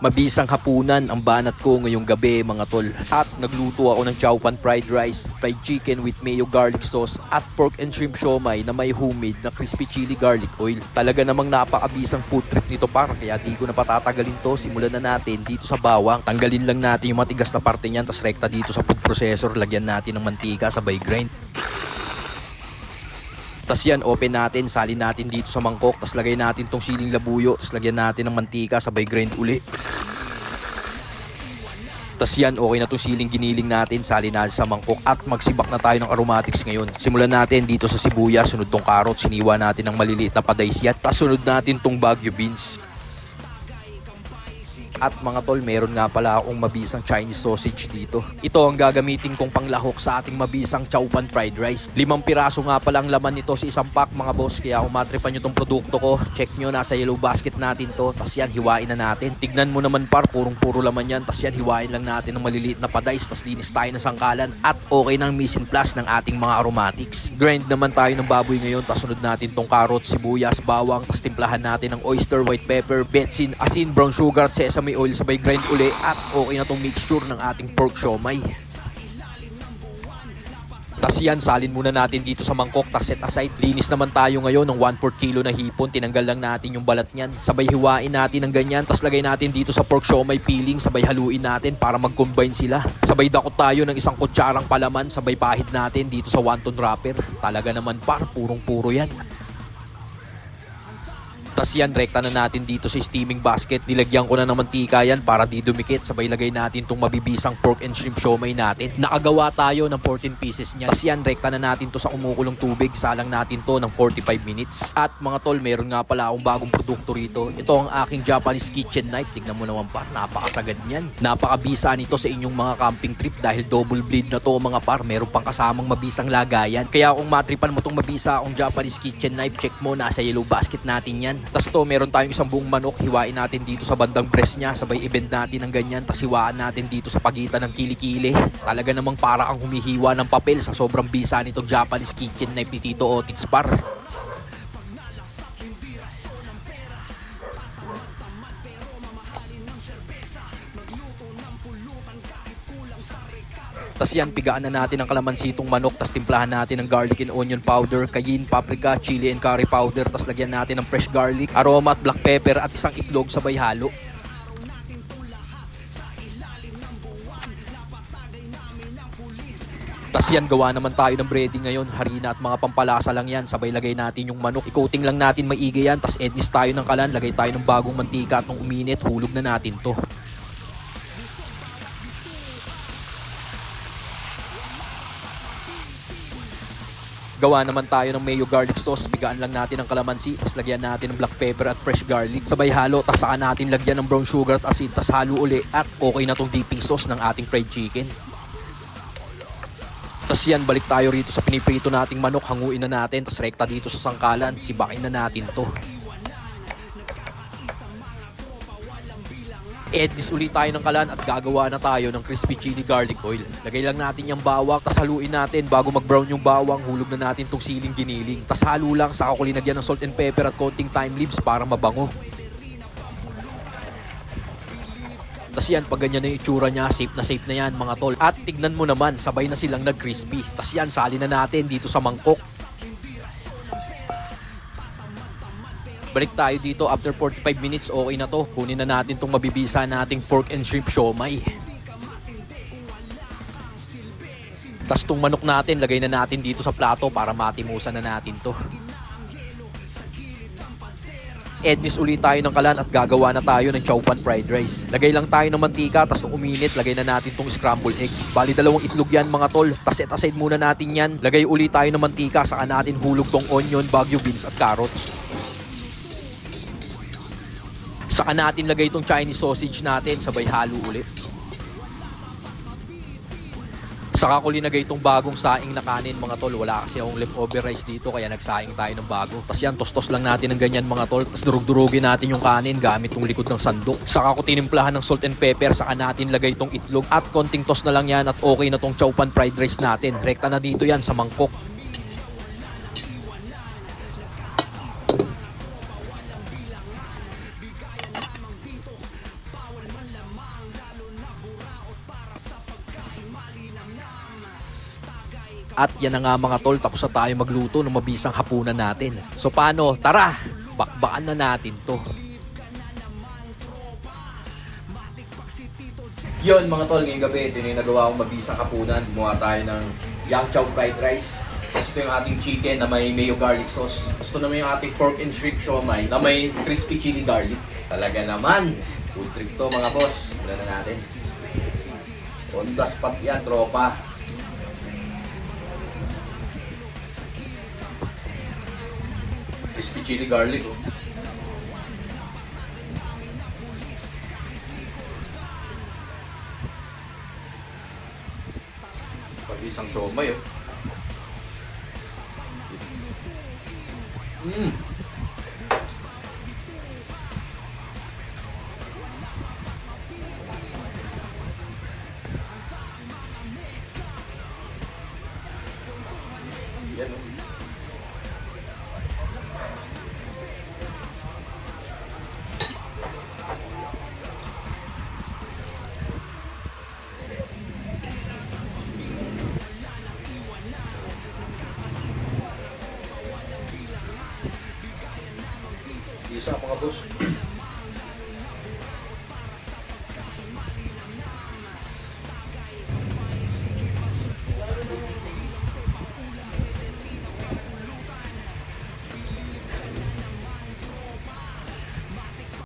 Mabisang hapunan ang banat ko ngayong gabi mga tol. At nagluto ako ng chowpan fried rice, fried chicken with mayo garlic sauce at pork and shrimp siomai na may homemade na crispy chili garlic oil. Talaga namang napakabisang food trip nito par, kaya di ko na patatagalin to. Simulan na natin dito sa bawang. Tanggalin lang natin yung matigas na parte niyan, tas rekta dito sa food processor. Lagyan natin ng mantika sabay grind. Tas yan, open natin, salin natin dito sa mangkok, tas lagay natin tong siling labuyo, tas lagyan natin ng mantika, sabay grind uli. Tas yan, okay na tong siling giniling natin, salin natin sa mangkok at magsibak na tayo ng aromatics ngayon. Simulan natin dito sa sibuyas, sunod tong carrot, siniwa natin ng maliliit na padaisyan, tas sunod natin tong Baguio beans. At mga tol, meron nga pala akong mabisang Chinese sausage dito. Ito ang gagamitin kong panglahok sa ating mabisang chowpan fried rice. 5 piraso nga pala ang laman nito sa isang pack mga boss. Kaya kung matripan nyo tong produkto ko, check nyo, nasa yellow basket natin to. Tas yan, hiwain na natin. Tignan mo naman par, puro laman yan. Tas yan, hiwain lang natin ng maliliit na padays. Tas linis tayo ng sangkalan. At okay ng mise en place ng ating mga aromatics. Grind naman tayo ng baboy ngayon. Tas sunod natin tong carrot, sibuyas, bawang. Tas timplahan natin ng oyster, white pepper, betsin, asin, brown sugar at sesame oil, sabay grind uli at okay na tong mixture ng ating pork siomai. Tas yan, salin muna natin dito sa mangkok, tas set aside. Linis naman tayo ngayon ng 1/4 kilo na hipon. Tinanggal lang natin yung balat niyan. Sabay hiwain natin ng ganyan, tas lagay natin dito sa pork siomai peeling. Sabay haluin natin para mag-combine sila. Sabay dakot tayo ng isang kutsarang palaman. Sabay pahid natin dito sa wonton wrapper. Talaga naman par, purong-puro yan. Tas yan, rekta na natin dito sa steaming basket. Nilagyan ko na ng mantika yan para di dumikit. Sabay lagay natin itong mabibisang pork and shrimp siomai natin. Nakagawa tayo ng 14 pieces niyan. Tas yan, rekta na natin to sa kumukulong tubig. Salang natin to ng 45 minutes. At mga tol, meron nga pala akong bagong produkto rito. Ito ang aking Japanese kitchen knife. Tignan mo naman par, napakasagad niyan. Napakabisa nito sa inyong mga camping trip dahil double blade na to mga par. Meron pang kasamang mabisang lagayan. Kaya kung matripan mo tong mabisa akong Japanese kitchen knife, check mo, nasa yellow basket natin yan. Tas to, meron tayong isang buong manok, hiwain natin dito sa bandang breast niya, sabay i-bend natin ng ganyan, tas hiwaan natin dito sa pagitan ng kilikili. Talaga namang para kang humihiwa ng papel sa sobrang bisa nitong Japanese kitchen knife ni Tito Otits par. Tas yan, pigaan na natin ang kalamansi itong manok, tas timplahan natin ng garlic and onion powder, cayenne, paprika, chili and curry powder, tas lagyan natin ng fresh garlic, aroma at black pepper at isang itlog, sabay halo. Tas yan, gawa naman tayo ng breading ngayon, harina at mga pampalasa lang yan, sabay lagay natin yung manok, i-coating lang natin maigi yan, tas ednis tayo ng kalan, lagay tayo ng bagong mantika at nung uminit, hulog na natin to. Gawa naman tayo ng mayo garlic sauce, bigaan lang natin ang kalamansi, tas lagyan natin ng black pepper at fresh garlic. Sabay halo, tas saka natin lagyan ng brown sugar at asin, tas halo uli at okay na tong dipping sauce ng ating fried chicken. Tas yan, balik tayo rito sa piniprito nating manok, hanguin na natin, tas rekta dito sa sangkalan, sibakin na natin to. Ednis ulit tayo ng kalan at gagawa na tayo ng crispy chili garlic oil. Lagay lang natin yung bawang, tas haluin natin bago mag-brown yung bawang, hulog na natin tong siling giniling. Tas halo lang, saka ko linagyan ng salt and pepper at konting thyme leaves para mabango. Tas yan, pag ganyan na yung itsura niya, safe na yan mga tol. At tignan mo naman, sabay na silang nag-crispy. Tas yan, salin na natin dito sa mangkok. Balik tayo dito after 45 minutes, okay na to. Kunin na natin itong mabibisa nating pork and shrimp siomai. Tas itong manok natin, lagay na natin dito sa plato para matimusan na natin to. Ednis ulit tayo ng kalan at gagawa na tayo ng chowpan fried rice. Lagay lang tayo ng mantika, tas nung uminit, lagay na natin itong scrambled egg. Bali 2 itlog yan mga tol. Tas set aside muna natin yan. Lagay ulit tayo ng mantika, saka natin hulog tong onion, Baguio beans at carrots. Saka natin lagay itong Chinese sausage natin, sabay halo ulit. Saka ko linagay itong bagong saing na kanin mga tol. Wala kasi akong leftover rice dito, kaya nagsaing tayo ng bago. Tas yan, tostos lang natin ng ganyan mga tol. Tas durug-durugin natin yung kanin gamit itong likod ng sandok. Saka ko tinimplahan ng salt and pepper, saka natin lagay itong itlog. At konting toss na lang yan at okay na itong chowpan fried rice natin. Rekta na dito yan sa mangkok. At yan na nga mga tol, tapos na tayo magluto ng mabisang hapunan natin. So paano? Tara! Bakbaan na natin to. Yon mga tol, ngayong gabi, ito yung nagawa kong mabisang hapunan. Gumawa tayo ng yang chow fried rice. Tapos ito yung ating chicken na may mayo garlic sauce. Tapos ito naman yung ating pork and shrimp siomai na may crispy chili garlic. Talaga naman, food trip to mga boss. Wala na natin. On the spot yan, tropa. Crispy chili garlic, oh. Pag-isang siomay, oh. Yan, oh. Isa mga boss.